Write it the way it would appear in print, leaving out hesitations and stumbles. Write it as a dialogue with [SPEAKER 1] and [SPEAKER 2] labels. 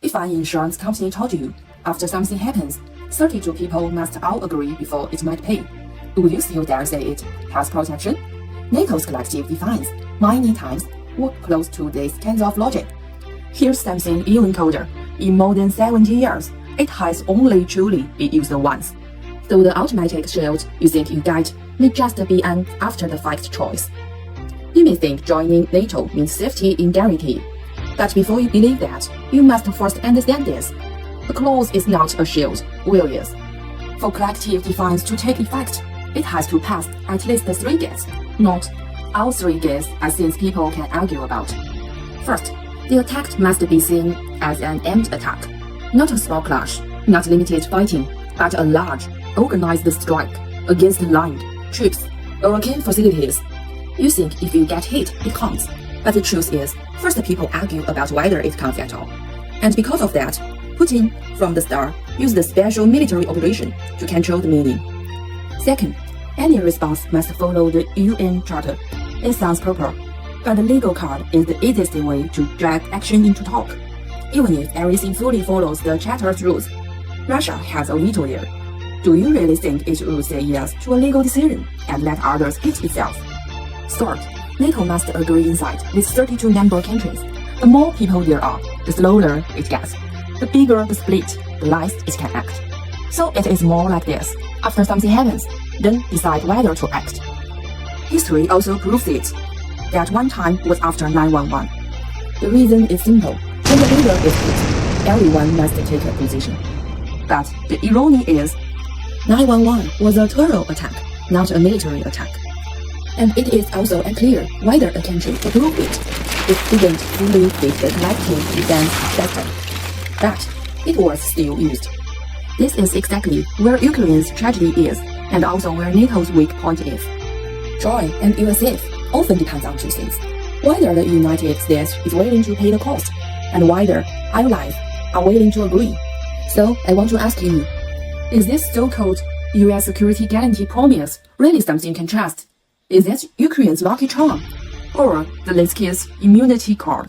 [SPEAKER 1] If an insurance company told you, after something happens, 32 people must all agree before it might pay, would you still dare say it has protection? NATO's collective defense many times work close to this kind of logic. Here's something even colder. In more than 70 years, it has only truly been used once. So the automatic shield you think you get may just be an after-the-fact choice. You may think joining NATO means safety in guarantee, but before you believe that, you must first understand this. The clause is not a shield, will is. For collective defense to take effect, it has to pass at least 3 gates, not all 3 gates as things people can argue about. First, the attack must be seen as an aimed attack, not a small clash, not limited fighting, but a large, organized strike against land, troops, or key facilities. You think if you get hit, it counts, but the truth is, first people argue about whether it counts at all. And because of that, Putin, from the start, used the special military operation to control the meaning. Second, any response must follow the UN Charter. It sounds proper, but the legal card is the easiest way to drag action into talk. Even if everything fully follows the Charter's rules, Russia has a veto there. Do you really think it would say yes to a legal decision and let others hit itself? Third, NATO must agree inside with 32 member countries. The more people there are, the slower it gets. The bigger the split, the less it can act. So it is more like this. After something happens, then decide whether to act. History also proves it. That one time was after 9/11. The reason is simple. When the leader is hit, everyone must take a position. But the irony is, 9/11 was a terror attack, not a military attack. And it is also unclear whether a country approved it. It didn't fully fit the collective defense sector. But it was still used. This is exactly where Ukraine's tragedy is, and also where NATO's weak point is. Joy and USA often depends on 2 things: whether the United States is willing to pay the cost, and whether allies are willing to agree. So I want to ask you, is this so-called US security guarantee promise really something you can trust? Is that Ukraine's lucky charm, or Zelensky's immunity card?